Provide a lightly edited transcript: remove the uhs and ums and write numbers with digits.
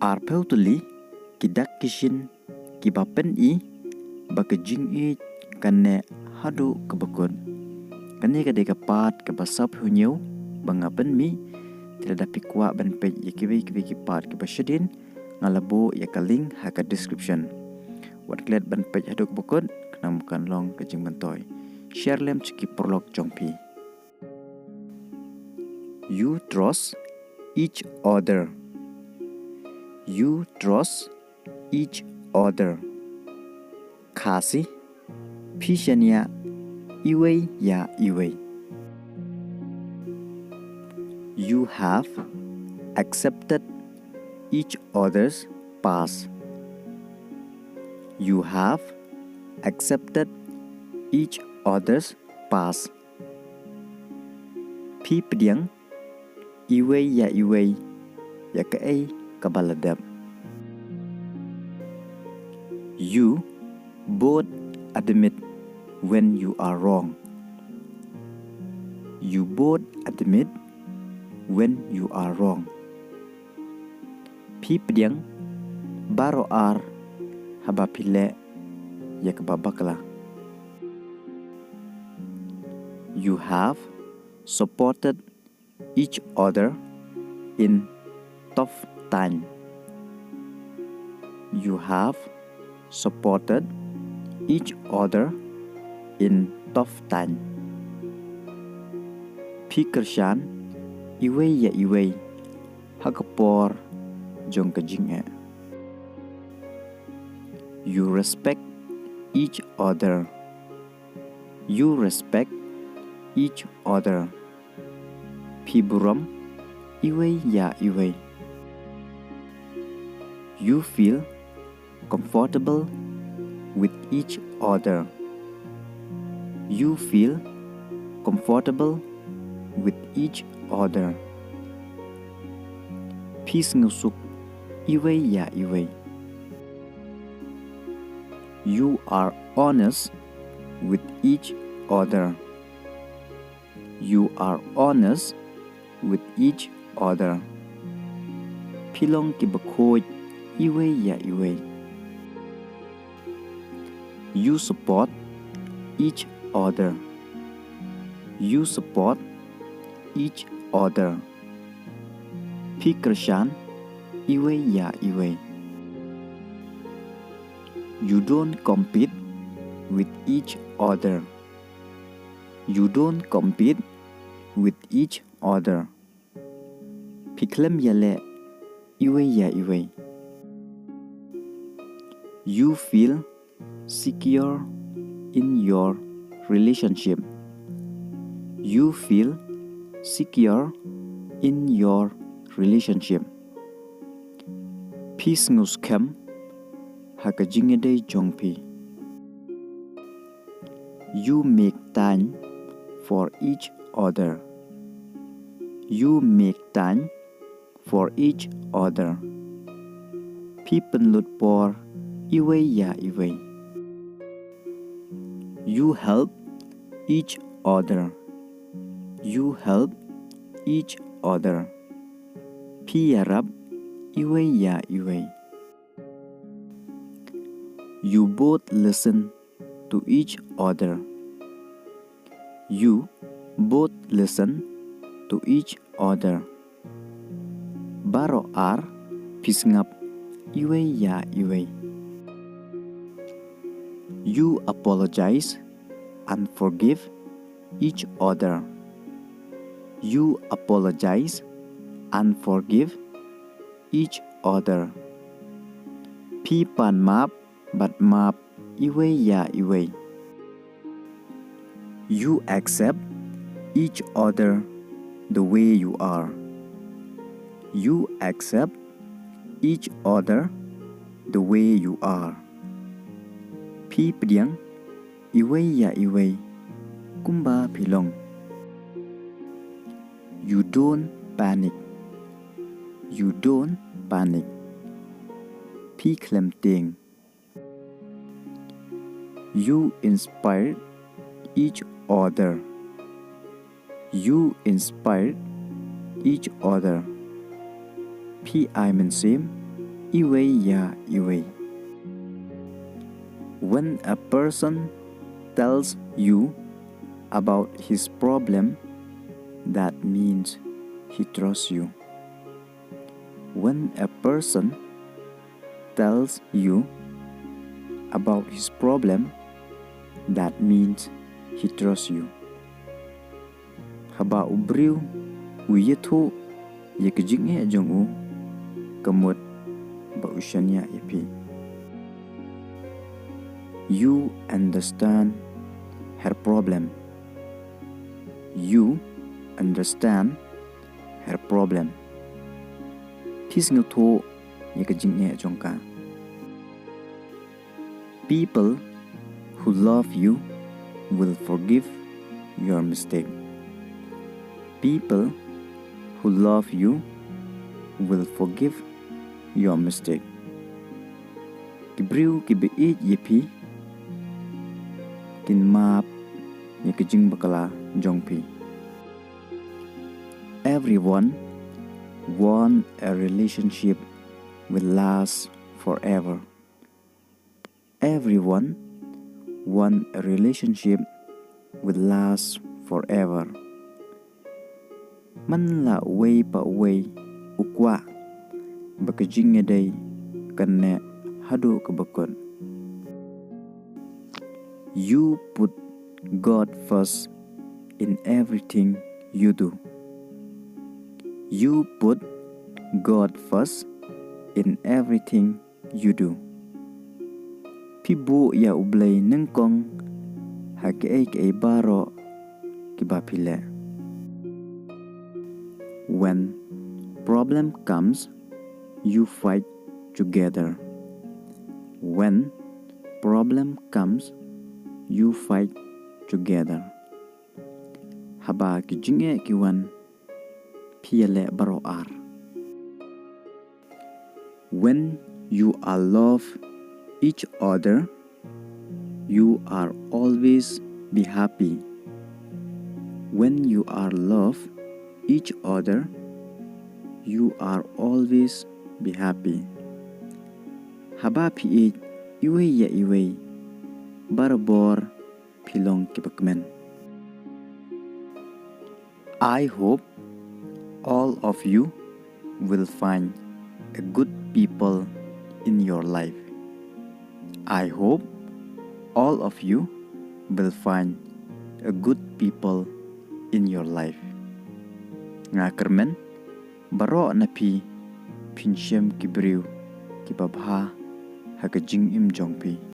Arpeutuli kidak kishin kibapen I baka jingi kane hadu kebekun. Kane kade kapat kebasap hunyau bangapen mi tidak dapat kuat ban page kiwi kipat kebasyadin ngalabo ya kaling haka description. Wat klet ban page hadu kebekun kena bukan long kejing bentoy. Share lem ciki paralok jongpi. You trust each other. You trust each other. Kasih pishania iway ya iway. You have accepted each other's past. You have accepted each other's past. Pi pediang iway ya ke kabaladap. You both admit when you are wrong. You both admit when you are wrong. Pi pediang baro ar haba pile ya kebabakla. You have supported each other in tough time. You have supported each other in tough time. Pikershan iway ya iway hakapor jong kejinga. You respect each other. You respect each other. Piburam iway ya iway. You feel comfortable with each other. You feel comfortable with each other. Peace ngusuk iway ya iway. You are honest with each other. You are honest with each other. Pilong kibakhoy iway ya iway. You support each other. You support each other. Pikershan iway ya iway. You don't compete with each other. You don't compete with each other. Piklem yale iway ya iway. You feel secure in your relationship. You feel secure in your relationship. Peace nguskem hakajingede jongpi. You make time for each other. You make time for each other. Pi penlut por iway ya iway. You help each other. You help each other. Pi yarab iway ya iway. You both listen to each other. You both listen to each other. Baro ar pisngap iway ya iway. You apologize and forgive each other. You apologize and forgive each other. Pi pan map but map iway ya iway. You accept each other the way you are. You accept each other the way you are. Pi pediang iway ya iway. Kumba pilong. You don't panic. You don't panic. Pi klem ting. You inspire each other. You inspire each other. Pi I men sim iwe ya iwe. When a person tells you about his problem, that means he trusts you. When a person tells you about his problem, that means he trusts you. Haba ubriu uyethu yekjinge jongu kamut ba ushanya ipi. You understand her problem. You understand her problem. Tis ngutu yekjinge jongka. People who love you will forgive your mistake. People who love you will forgive your mistake. Kibriu kibiit yepi kin map yekjing bakala jongpi. Everyone want a relationship will last forever. Everyone want a relationship will last forever. Man la way pa way ukwa bakajinge day kanne hadu kabakon. You put God first in everything you do. You put God first in everything you do. Pibu ya ublay nengkong hake baro kibapile. When problem comes, you fight together. When problem comes, you fight together. Haba kijinge kiwan piele baro ar. When you are love each other, you are always be happy. When you are love each other, you are always be happy. Haba pi iwe ya iwe barabor pilong kibakmen. I hope all of you will find a good people in your life. I hope all of you will find a good people in your life. Nga kermen baro napi pinshem kibriu kibabha hakajing im jongpi.